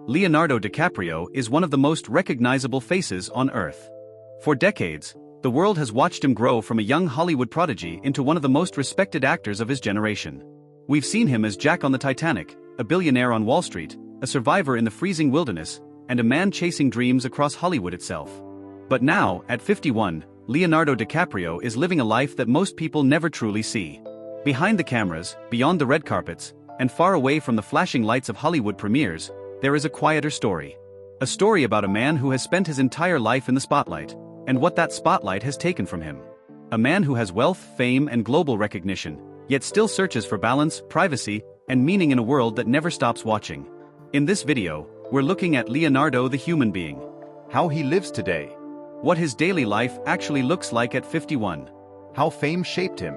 Leonardo DiCaprio is one of the most recognizable faces on Earth. For decades, the world has watched him grow from a young Hollywood prodigy into one of the most respected actors of his generation. We've seen him as Jack on the Titanic, a billionaire on Wall Street, a survivor in the freezing wilderness, and a man chasing dreams across Hollywood itself. But now, at 51, Leonardo DiCaprio is living a life that most people never truly see. Behind the cameras, beyond the red carpets, and far away from the flashing lights of Hollywood premieres, there is a quieter story. A story about a man who has spent his entire life in the spotlight, and what that spotlight has taken from him. A man who has wealth, fame, and global recognition, yet still searches for balance, privacy, and meaning in a world that never stops watching. In this video, we're looking at Leonardo the human being. How he lives today. What his daily life actually looks like at 51. How fame shaped him.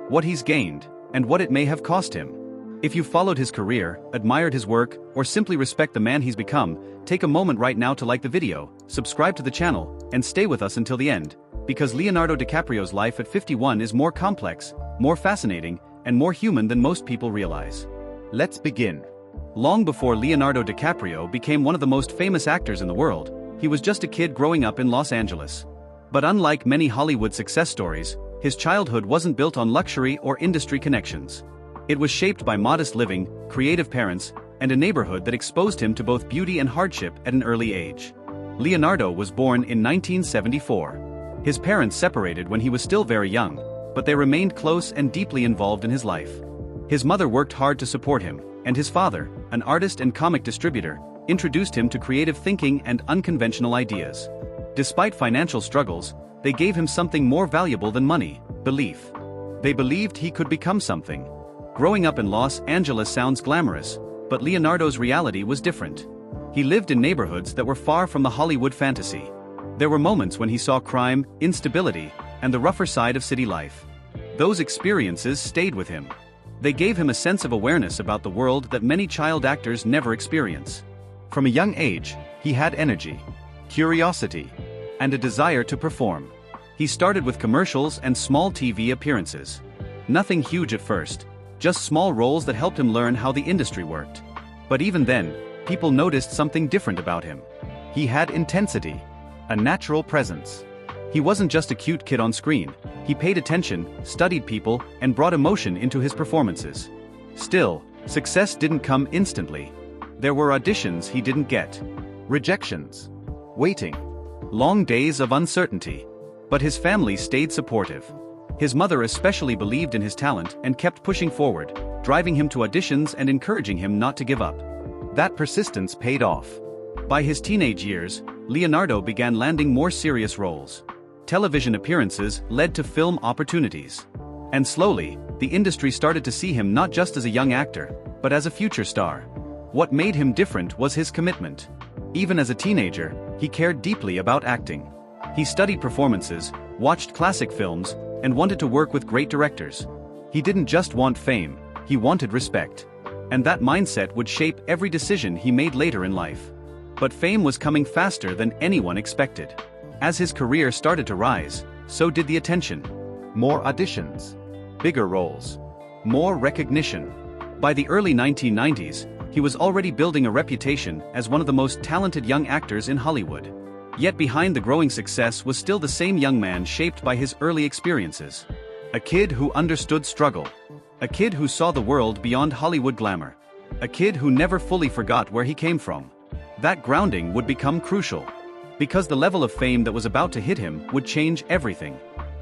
What he's gained, and what it may have cost him. If you followed his career, admired his work, or simply respect the man he's become, take a moment right now to like the video, subscribe to the channel, and stay with us until the end, because Leonardo DiCaprio's life at 51 is more complex, more fascinating, and more human than most people realize. Let's begin. Long before Leonardo DiCaprio became one of the most famous actors in the world, he was just a kid growing up in Los Angeles. But unlike many Hollywood success stories, his childhood wasn't built on luxury or industry connections. It was shaped by modest living, creative parents, and a neighborhood that exposed him to both beauty and hardship at an early age. Leonardo was born in 1974. His parents separated when he was still very young, but they remained close and deeply involved in his life. His mother worked hard to support him, and his father, an artist and comic distributor, introduced him to creative thinking and unconventional ideas. Despite financial struggles, they gave him something more valuable than money: belief. They believed he could become something. Growing up in Los Angeles sounds glamorous, but Leonardo's reality was different. He lived in neighborhoods that were far from the Hollywood fantasy. There were moments when he saw crime, instability, and the rougher side of city life. Those experiences stayed with him. They gave him a sense of awareness about the world that many child actors never experience. From a young age, he had energy, curiosity, and a desire to perform. He started with commercials and small TV appearances. Nothing huge at first, just small roles that helped him learn how the industry worked. But even then, people noticed something different about him. He had intensity, a natural presence. He wasn't just a cute kid on screen. He paid attention, studied people, and brought emotion into his performances. Still, success didn't come instantly. There were auditions he didn't get, rejections, waiting, long days of uncertainty. But his family stayed supportive. His mother especially believed in his talent and kept pushing forward, driving him to auditions and encouraging him not to give up. That persistence paid off. By his teenage years, Leonardo began landing more serious roles. Television appearances led to film opportunities. And slowly, the industry started to see him not just as a young actor, but as a future star. What made him different was his commitment. Even as a teenager, he cared deeply about acting. He studied performances, watched classic films, and wanted to work with great directors. He didn't just want fame, he wanted respect. And that mindset would shape every decision he made later in life. But fame was coming faster than anyone expected. As his career started to rise, so did the attention. More auditions, bigger roles, more recognition. By the early 1990s, he was already building a reputation as one of the most talented young actors in Hollywood. Yet behind the growing success was still the same young man shaped by his early experiences. A kid who understood struggle. A kid who saw the world beyond Hollywood glamour. A kid who never fully forgot where he came from. That grounding would become crucial. Because the level of fame that was about to hit him would change everything.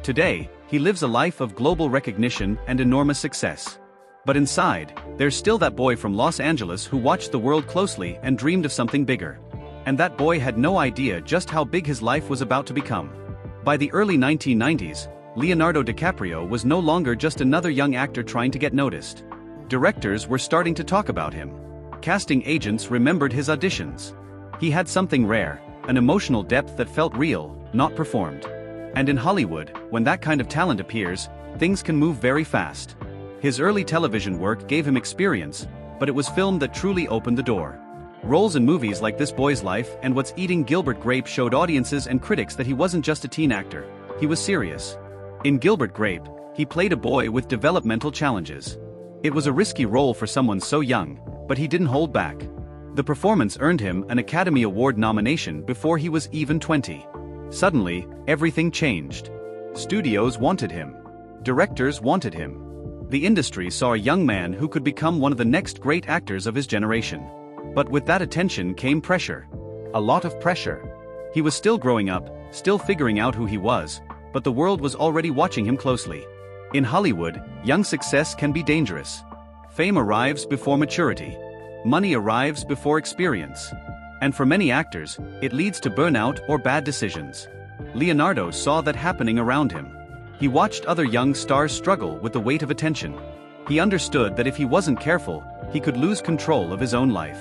Today, he lives a life of global recognition and enormous success. But inside, there's still that boy from Los Angeles who watched the world closely and dreamed of something bigger. And that boy had no idea just how big his life was about to become. By the early 1990s, Leonardo DiCaprio was no longer just another young actor trying to get noticed. Directors were starting to talk about him. Casting agents remembered his auditions. He had something rare, an emotional depth that felt real, not performed. And in Hollywood, when that kind of talent appears, things can move very fast. His early television work gave him experience, but it was film that truly opened the door. Roles in movies like This Boy's Life and What's Eating Gilbert Grape showed audiences and critics that he wasn't just a teen actor, he was serious. In Gilbert Grape, he played a boy with developmental challenges. It was a risky role for someone so young, but he didn't hold back. The performance earned him an Academy Award nomination before he was even 20. Suddenly, everything changed. Studios wanted him. Directors wanted him. The industry saw a young man who could become one of the next great actors of his generation. But with that attention came pressure. A lot of pressure. He was still growing up, still figuring out who he was, but the world was already watching him closely. In Hollywood, young success can be dangerous. Fame arrives before maturity. Money arrives before experience. And for many actors, it leads to burnout or bad decisions. Leonardo saw that happening around him. He watched other young stars struggle with the weight of attention. He understood that if he wasn't careful, he could lose control of his own life.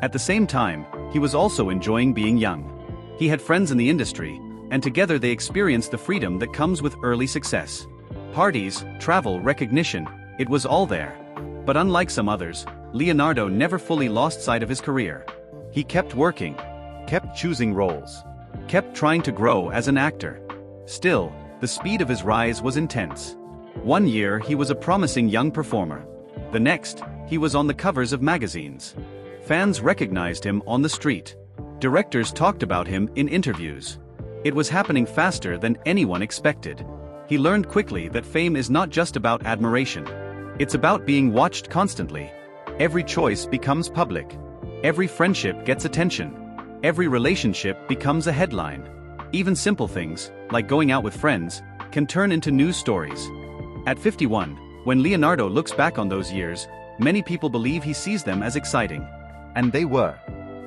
At the same time, he was also enjoying being young. He had friends in the industry, and together they experienced the freedom that comes with early success. Parties, travel, recognition, it was all there. But unlike some others, Leonardo never fully lost sight of his career. He kept working, Kept choosing roles. kept trying to grow as an actor. Still, the speed of his rise was intense. One year he was a promising young performer. The next, he was on the covers of magazines. Fans recognized him on the street. Directors talked about him in interviews. It was happening faster than anyone expected. He learned quickly that fame is not just about admiration. It's about being watched constantly. Every choice becomes public. Every friendship gets attention. Every relationship becomes a headline. Even simple things, like going out with friends, can turn into news stories. At 51, when Leonardo looks back on those years, many people believe he sees them as exciting. And they were.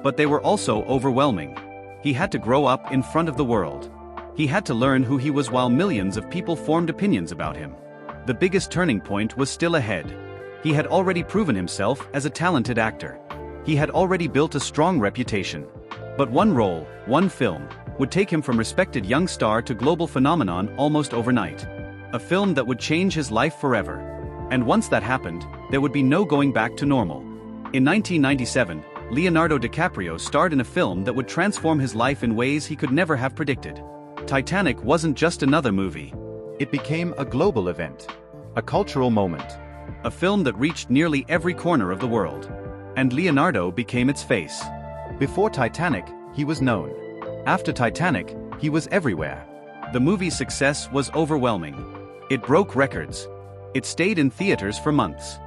But they were also overwhelming. He had to grow up in front of the world. He had to learn who he was while millions of people formed opinions about him. The biggest turning point was still ahead. He had already proven himself as a talented actor. He had already built a strong reputation. But one role, one film, would take him from respected young star to global phenomenon almost overnight. A film that would change his life forever. And once that happened, there would be no going back to normal. In 1997, Leonardo DiCaprio starred in a film that would transform his life in ways he could never have predicted. Titanic wasn't just another movie. It became a global event. A cultural moment. A film that reached nearly every corner of the world. And Leonardo became its face. Before Titanic, he was known. After Titanic, he was everywhere. The movie's success was overwhelming. It broke records. It stayed in theaters for months.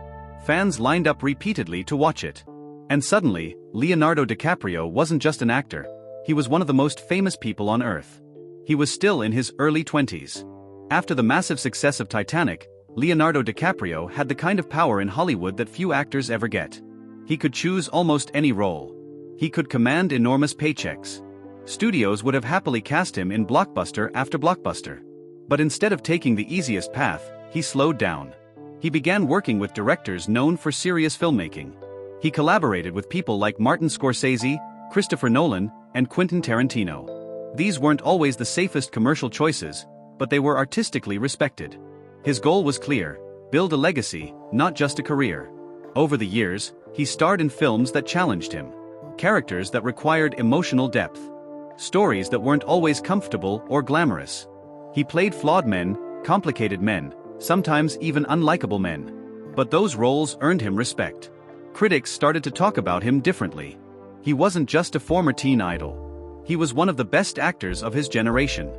Fans lined up repeatedly to watch it. And suddenly, Leonardo DiCaprio wasn't just an actor, he was one of the most famous people on Earth. He was still in his early 20s. After the massive success of Titanic, Leonardo DiCaprio had the kind of power in Hollywood that few actors ever get. He could choose almost any role. He could command enormous paychecks. Studios would have happily cast him in blockbuster after blockbuster. But instead of taking the easiest path, he slowed down. He began working with directors known for serious filmmaking. He collaborated with people like Martin Scorsese, Christopher Nolan, and Quentin Tarantino. These weren't always the safest commercial choices, but they were artistically respected. His goal was clear: build a legacy, not just a career. Over the years, he starred in films that challenged him. Characters that required emotional depth. Stories that weren't always comfortable or glamorous. He played flawed men, complicated men, sometimes even unlikable men. But those roles earned him respect. Critics started to talk about him differently. He wasn't just a former teen idol. He was one of the best actors of his generation.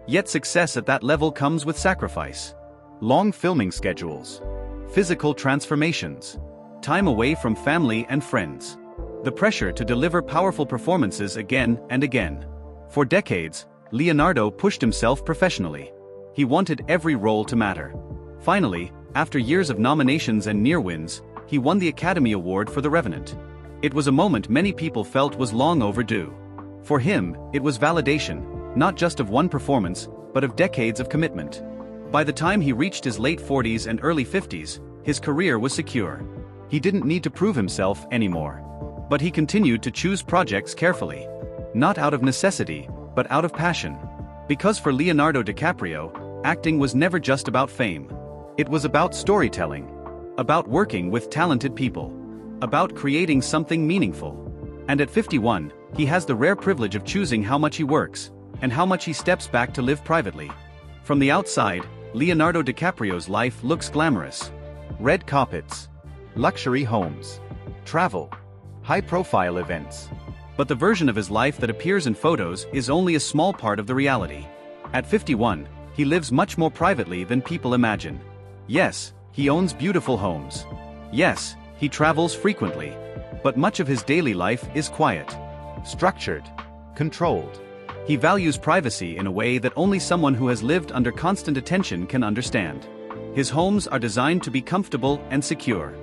Yet success at that level comes with sacrifice. Long filming schedules. Physical transformations. Time away from family and friends. The pressure to deliver powerful performances again and again. For decades, Leonardo pushed himself professionally. He wanted every role to matter. Finally, after years of nominations and near wins, he won the Academy Award for The Revenant. It was a moment many people felt was long overdue. For him, it was validation, not just of one performance, but of decades of commitment. By the time he reached his late 40s and early 50s, his career was secure. He didn't need to prove himself anymore. But he continued to choose projects carefully. Not out of necessity, but out of passion. Because for Leonardo DiCaprio, acting was never just about fame. It was about storytelling. About working with talented people. About creating something meaningful. And at 51, he has the rare privilege of choosing how much he works, and how much he steps back to live privately. From the outside, Leonardo DiCaprio's life looks glamorous. Red carpets. Luxury homes. Travel. high-profile events. But the version of his life that appears in photos is only a small part of the reality. At 51, he lives much more privately than people imagine. Yes, he owns beautiful homes. Yes, he travels frequently. But much of his daily life is quiet, structured, controlled. He values privacy in a way that only someone who has lived under constant attention can understand. His homes are designed to be comfortable and secure,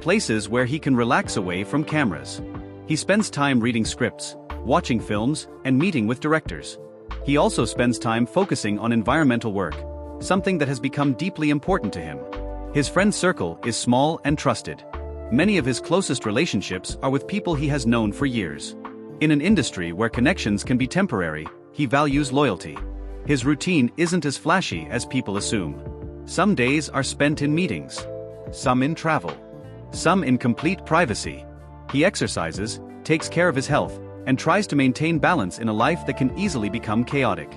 places where he can relax away from cameras. He spends time reading scripts, watching films, and meeting with directors. He also spends time focusing on environmental work, something that has become deeply important to him. His friend circle is small and trusted. Many of his closest relationships are with people he has known for years. In an industry where connections can be temporary, he values loyalty. His routine isn't as flashy as people assume. Some days are spent in meetings, some in travel, some in complete privacy. He exercises, takes care of his health, and tries to maintain balance in a life that can easily become chaotic.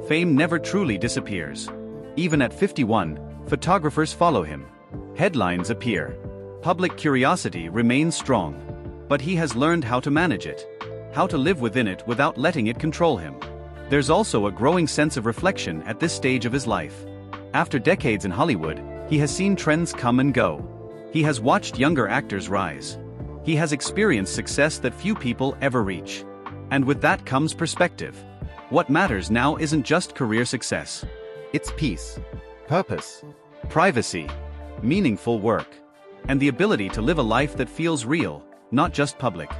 Fame never truly disappears. Even at 51, photographers follow him. Headlines appear. Public curiosity remains strong. But he has learned how to manage it, how to live within it without letting it control him. There's also a growing sense of reflection at this stage of his life. After decades in Hollywood, he has seen trends come and go. He has watched younger actors rise. He has experienced success that few people ever reach. And with that comes perspective. What matters now isn't just career success. It's peace, purpose, privacy, meaningful work, and the ability to live a life that feels real, not just public.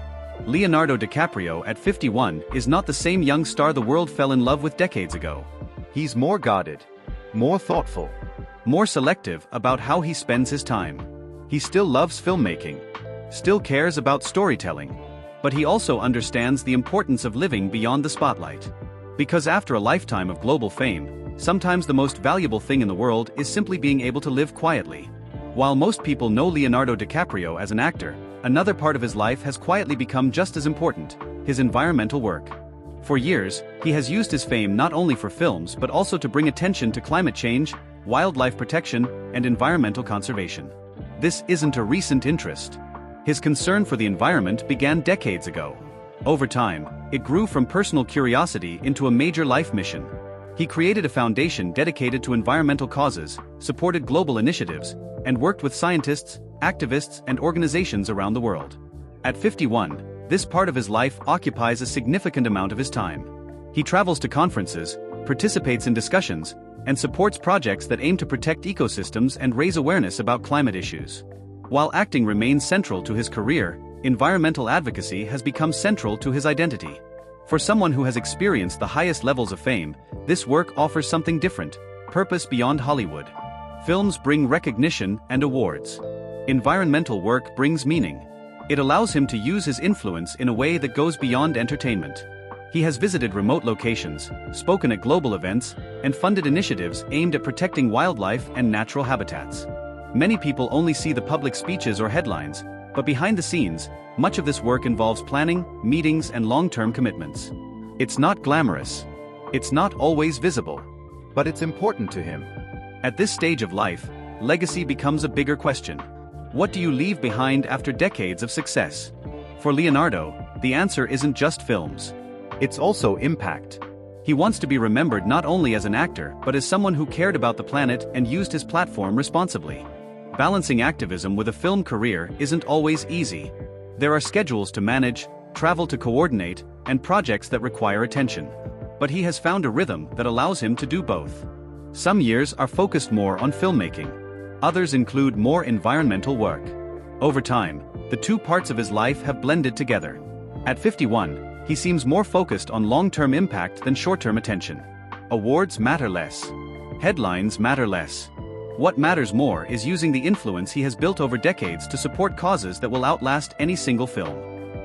Leonardo DiCaprio at 51 is not the same young star the world fell in love with decades ago. He's more guarded, more thoughtful, more selective about how he spends his time. He still loves filmmaking, still cares about storytelling, but he also understands the importance of living beyond the spotlight. Because after a lifetime of global fame, sometimes the most valuable thing in the world is simply being able to live quietly. While most people know Leonardo DiCaprio as an actor, another part of his life has quietly become just as important: his environmental work. For years, he has used his fame not only for films but also to bring attention to climate change, wildlife protection, and environmental conservation. This isn't a recent interest. His concern for the environment began decades ago. Over time, it grew from personal curiosity into a major life mission. He created a foundation dedicated to environmental causes, supported global initiatives, and worked with scientists, activists, and organizations around the world. At 51, this part of his life occupies a significant amount of his time. He travels to conferences, participates in discussions, and supports projects that aim to protect ecosystems and raise awareness about climate issues. While acting remains central to his career, environmental advocacy has become central to his identity. For someone who has experienced the highest levels of fame, this work offers something different: purpose beyond Hollywood. Films bring recognition and awards. Environmental work brings meaning. It allows him to use his influence in a way that goes beyond entertainment. He has visited remote locations, spoken at global events, and funded initiatives aimed at protecting wildlife and natural habitats. Many people only see the public speeches or headlines, but behind the scenes, much of this work involves planning, meetings, and long-term commitments. It's not glamorous. It's not always visible. But it's important to him. At this stage of life, legacy becomes a bigger question. What do you leave behind after decades of success? For Leonardo, the answer isn't just films. It's also impact. He wants to be remembered not only as an actor but as someone who cared about the planet and used his platform responsibly. Balancing activism with a film career isn't always easy. There are schedules to manage, travel to coordinate, and projects that require attention. But he has found a rhythm that allows him to do both. Some years are focused more on filmmaking. Others include more environmental work. Over time, the two parts of his life have blended together. At 51, he seems more focused on long-term impact than short-term attention. Awards matter less. Headlines matter less. What matters more is using the influence he has built over decades to support causes that will outlast any single film.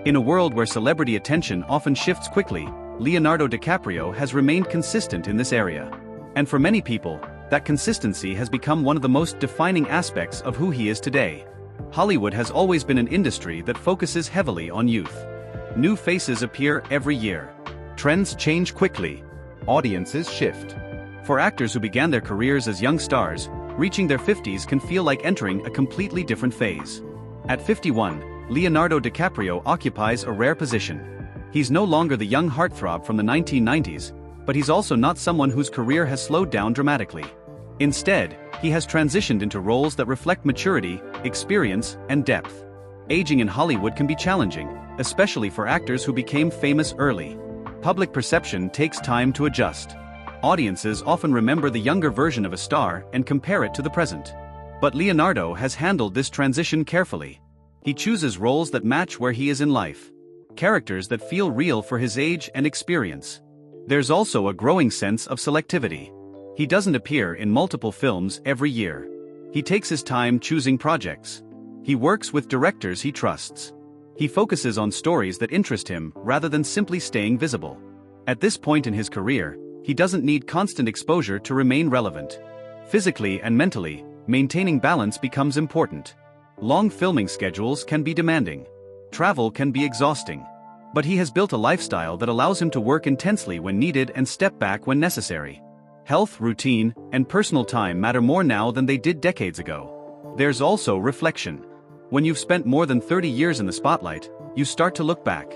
In a world where celebrity attention often shifts quickly, Leonardo DiCaprio has remained consistent in this area. And for many people, that consistency has become one of the most defining aspects of who he is today. Hollywood has always been an industry that focuses heavily on youth. New faces appear every year. Trends change quickly. Audiences shift. For actors who began their careers as young stars, reaching their 50s can feel like entering a completely different phase. At 51, Leonardo DiCaprio occupies a rare position. He's no longer the young heartthrob from the 1990s, but he's also not someone whose career has slowed down dramatically. Instead, he has transitioned into roles that reflect maturity, experience, and depth. Aging in Hollywood can be challenging, especially for actors who became famous early. Public perception takes time to adjust. Audiences often remember the younger version of a star and compare it to the present. But Leonardo has handled this transition carefully. He chooses roles that match where he is in life. Characters that feel real for his age and experience. There's also a growing sense of selectivity. He doesn't appear in multiple films every year. He takes his time choosing projects. He works with directors he trusts. He focuses on stories that interest him rather than simply staying visible. At this point in his career, he doesn't need constant exposure to remain relevant. Physically and mentally, maintaining balance becomes important. Long filming schedules can be demanding. Travel can be exhausting. But he has built a lifestyle that allows him to work intensely when needed and step back when necessary. Health, routine, and personal time matter more now than they did decades ago. There's also reflection. When you've spent more than 30 years in the spotlight, you start to look back.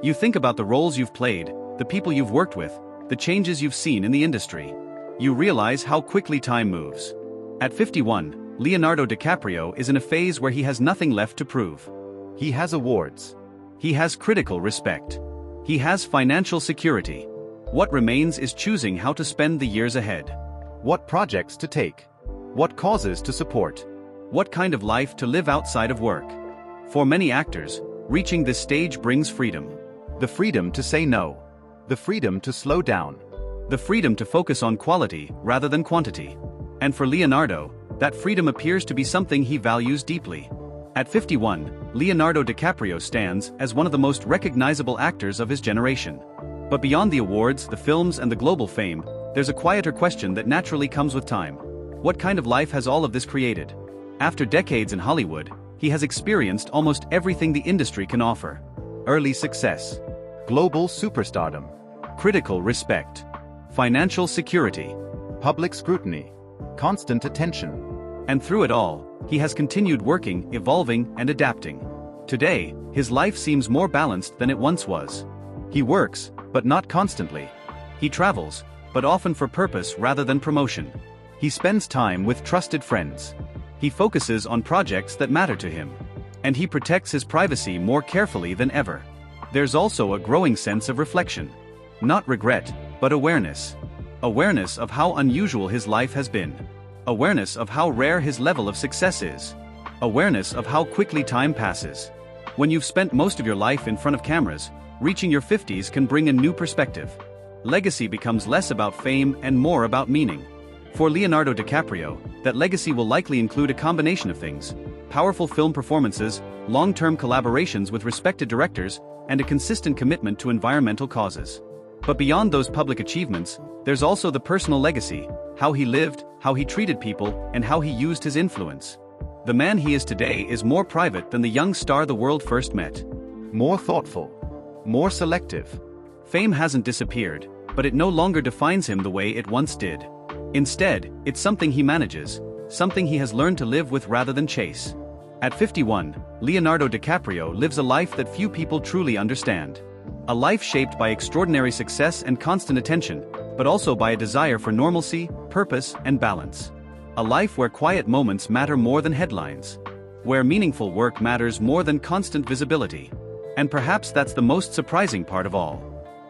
You think about the roles you've played, the people you've worked with, the changes you've seen in the industry. You realize how quickly time moves. At 51, Leonardo DiCaprio is in a phase where he has nothing left to prove. He has awards. He has critical respect. He has financial security. What remains is choosing how to spend the years ahead. What projects to take. What causes to support. What kind of life to live outside of work. For many actors, reaching this stage brings freedom. The freedom to say no. The freedom to slow down. The freedom to focus on quality rather than quantity. And for Leonardo, that freedom appears to be something he values deeply. At 51, Leonardo DiCaprio stands as one of the most recognizable actors of his generation. But beyond the awards, the films, and the global fame, there's a quieter question that naturally comes with time. What kind of life has all of this created? After decades in Hollywood, he has experienced almost everything the industry can offer. Early success. Global superstardom. Critical respect. Financial security. Public scrutiny. Constant attention. And through it all, he has continued working, evolving, and adapting. Today, his life seems more balanced than it once was. He works, but not constantly. He travels, but often for purpose rather than promotion. He spends time with trusted friends. He focuses on projects that matter to him. And he protects his privacy more carefully than ever. There's also a growing sense of reflection. Not regret, but awareness. Awareness of how unusual his life has been. Awareness of how rare his level of success is. Awareness of how quickly time passes. When you've spent most of your life in front of cameras, reaching your 50s can bring a new perspective. Legacy becomes less about fame and more about meaning. For Leonardo DiCaprio, that legacy will likely include a combination of things: powerful film performances, long-term collaborations with respected directors, and a consistent commitment to environmental causes. But beyond those public achievements, there's also the personal legacy: how he lived, how he treated people, and how he used his influence. The man he is today is more private than the young star the world first met. More thoughtful. More selective. Fame hasn't disappeared, but it no longer defines him the way it once did. Instead, it's something he manages, something he has learned to live with rather than chase. At 51, Leonardo DiCaprio lives a life that few people truly understand. A life shaped by extraordinary success and constant attention, but also by a desire for normalcy, purpose, and balance. A life where quiet moments matter more than headlines. Where meaningful work matters more than constant visibility. And perhaps that's the most surprising part of all.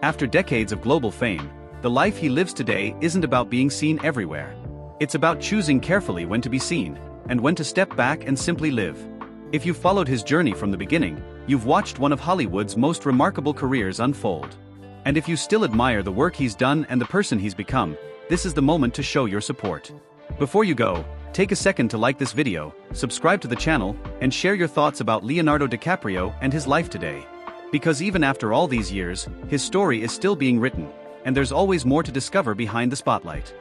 After decades of global fame, the life he lives today isn't about being seen everywhere. It's about choosing carefully when to be seen, and when to step back and simply live. If you've followed his journey from the beginning, you've watched one of Hollywood's most remarkable careers unfold. And if you still admire the work he's done and the person he's become, this is the moment to show your support. Before you go, take a second to like this video, subscribe to the channel, and share your thoughts about Leonardo DiCaprio and his life today. Because even after all these years, his story is still being written, and there's always more to discover behind the spotlight.